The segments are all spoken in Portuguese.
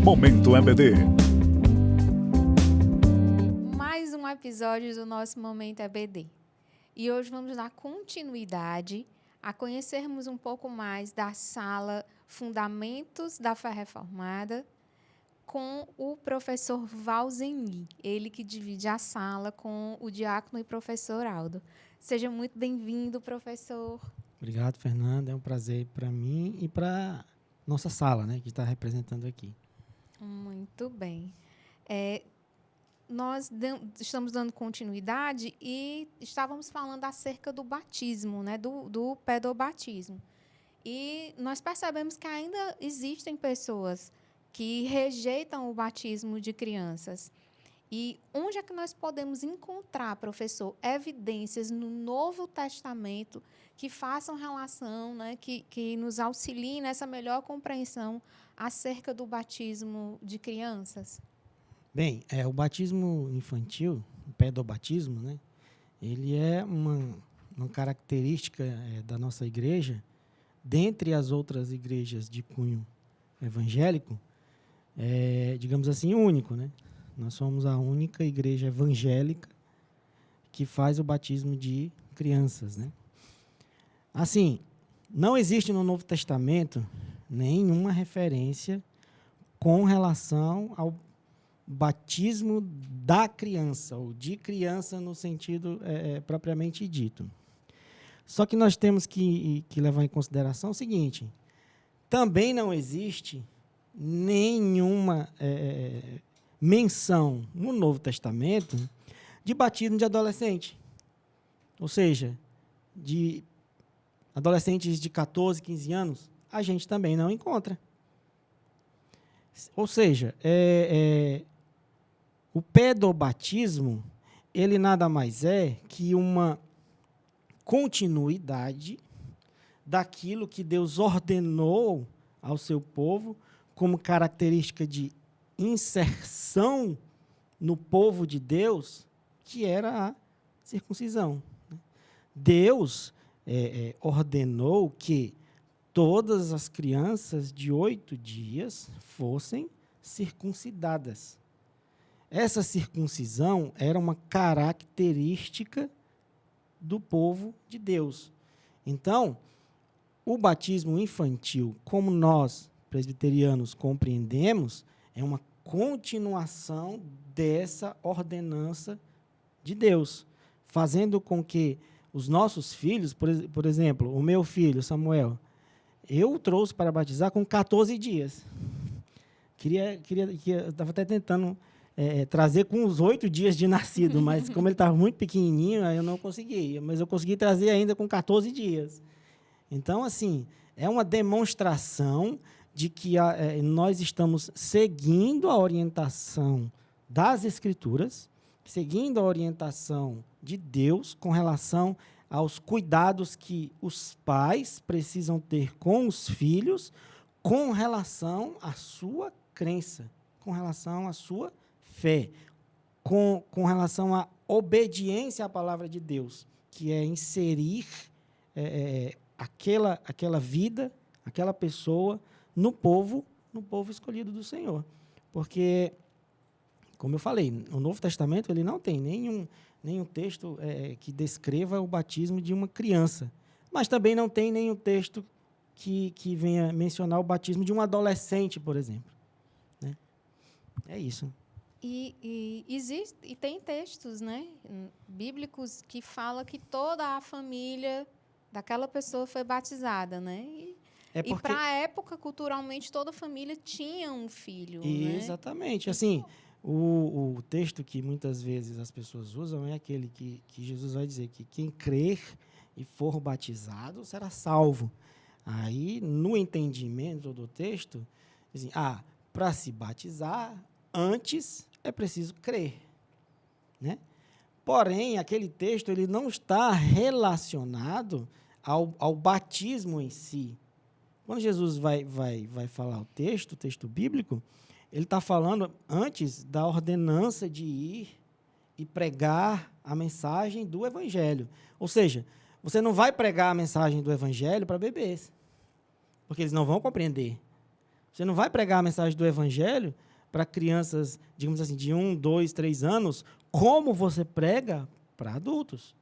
Momento EBD. Mais um episódio do nosso Momento EBD. E hoje vamos dar continuidade a conhecermos um pouco mais da sala Fundamentos da Fé Reformada com o professor Valzeni, ele que divide a sala com o diácono e professor Aldo. Seja muito bem-vindo, professor. Obrigado, Fernanda. É um prazer para mim e para nossa sala, né, que está representando aqui. Muito bem. Nós estamos dando continuidade e estávamos falando acerca do batismo, né, do pedobatismo. E nós percebemos que ainda existem pessoas que rejeitam o batismo de crianças. E onde é que nós podemos encontrar, professor, evidências no Novo Testamento que façam relação, né, que nos auxiliem nessa melhor compreensão acerca do batismo de crianças? Bem, o batismo infantil, o pedobatismo, né, ele é uma característica da nossa igreja, dentre as outras igrejas de cunho evangélico, digamos assim, único, né? Nós somos a única igreja evangélica que faz o batismo de crianças, né? Assim, não existe no Novo Testamento nenhuma referência com relação ao batismo da criança, ou de criança no sentido propriamente dito. Só que nós temos que levar em consideração o seguinte: também não existe nenhuma menção no Novo Testamento de batismo de adolescente. Ou seja, de adolescentes de 14, 15 anos, a gente também não encontra. Ou seja, o pedobatismo, ele nada mais é que uma continuidade daquilo que Deus ordenou ao seu povo como característica de inserção no povo de Deus, que era a circuncisão. Deus ordenou que todas as crianças de 8 dias fossem circuncidadas. Essa circuncisão era uma característica do povo de Deus. Então, o batismo infantil, como nós, presbiterianos, compreendemos, é uma continuação dessa ordenança de Deus, fazendo com que os nossos filhos, por exemplo, o meu filho, Samuel, eu o trouxe para batizar com 14 dias. Eu estava até tentando trazer com os 8 dias de nascido, mas como ele estava muito pequenininho, eu não consegui. Mas eu consegui trazer ainda com 14 dias. Então, assim, é uma demonstração de que nós estamos seguindo a orientação das Escrituras, seguindo a orientação de Deus com relação aos cuidados que os pais precisam ter com os filhos, com relação à sua crença, com relação à sua fé, com relação à obediência à palavra de Deus, que é inserir aquela vida, aquela pessoa no povo escolhido do Senhor. Porque, como eu falei, o Novo Testamento ele não tem nenhum texto que descreva o batismo de uma criança, mas também não tem nenhum texto que venha mencionar o batismo de um adolescente, por exemplo. Né? É isso. E tem textos, né, bíblicos que falam que toda a família daquela pessoa foi batizada, né? E para a época, culturalmente, toda a família tinha um filho. Exatamente. Né? Assim, o texto que muitas vezes as pessoas usam é aquele que Jesus vai dizer que quem crer e for batizado será salvo. Aí, no entendimento do texto, dizem, para se batizar, antes é preciso crer. Né? Porém, aquele texto ele não está relacionado ao batismo em si. Quando Jesus vai falar o texto bíblico, ele está falando antes da ordenança de ir e pregar a mensagem do Evangelho. Ou seja, você não vai pregar a mensagem do Evangelho para bebês, porque eles não vão compreender. Você não vai pregar a mensagem do evangelho para crianças, digamos assim, de 1, 2, 3 anos, como você prega para adultos.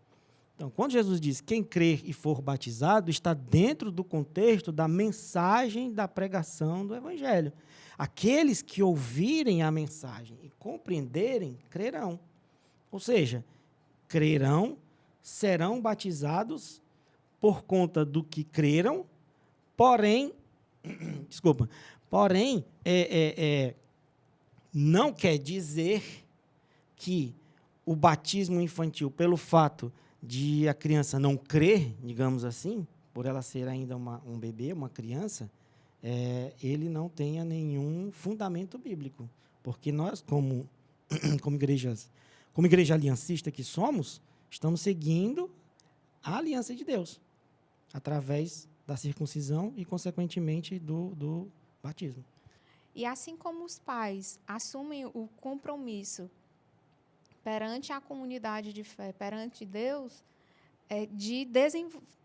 Então, quando Jesus diz, quem crer e for batizado, está dentro do contexto da mensagem da pregação do evangelho. Aqueles que ouvirem a mensagem e compreenderem, crerão. Ou seja, crerão, serão batizados por conta do que creram, porém, não quer dizer que o batismo infantil, pelo fato de a criança não crer, digamos assim, por ela ser ainda um bebê, uma criança, ele não tenha nenhum fundamento bíblico. Porque nós, como igreja aliancista que somos, estamos seguindo a aliança de Deus, através da circuncisão e, consequentemente, do batismo. E assim como os pais assumem o compromisso perante a comunidade de fé, perante Deus, de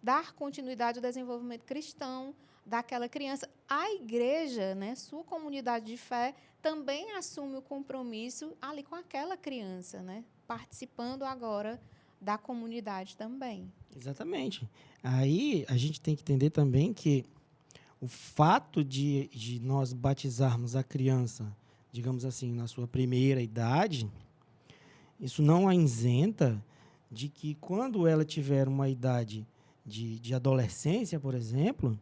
dar continuidade ao desenvolvimento cristão daquela criança, a igreja, né, sua comunidade de fé, também assume o compromisso ali com aquela criança, né, participando agora da comunidade também. Exatamente. Aí a gente tem que entender também que o fato de nós batizarmos a criança, digamos assim, na sua primeira idade, isso não a isenta de que quando ela tiver uma idade de adolescência, por exemplo,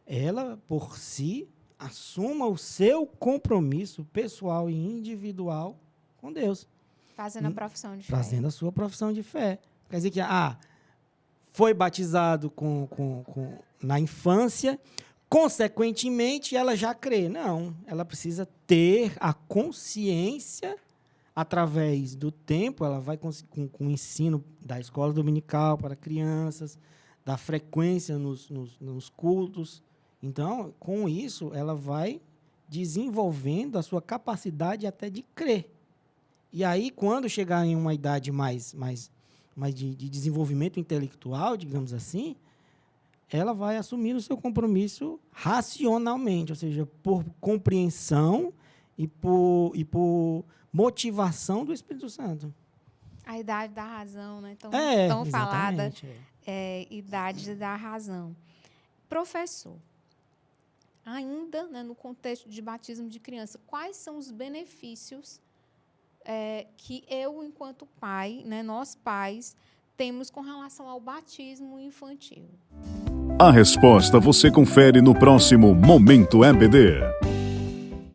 ela, por si, assuma o seu compromisso pessoal e individual com Deus. Fazendo a profissão de fé. Fazendo a sua profissão de fé. Quer dizer que, foi batizado na infância, consequentemente, ela já crê. Não, ela precisa ter a consciência, através do tempo, ela vai com o ensino da escola dominical para crianças, da frequência nos cultos. Então, com isso, ela vai desenvolvendo a sua capacidade até de crer. E aí, quando chegar em uma idade mais de desenvolvimento intelectual, digamos assim, ela vai assumir o seu compromisso racionalmente, ou seja, por compreensão e por motivação do Espírito Santo. A idade da razão, né? Tão falada, idade da razão. Professor, ainda, né, no contexto de batismo de criança, quais são os benefícios que eu, enquanto pai, né, nós pais, temos com relação ao batismo infantil? A resposta você confere no próximo Momento EBD.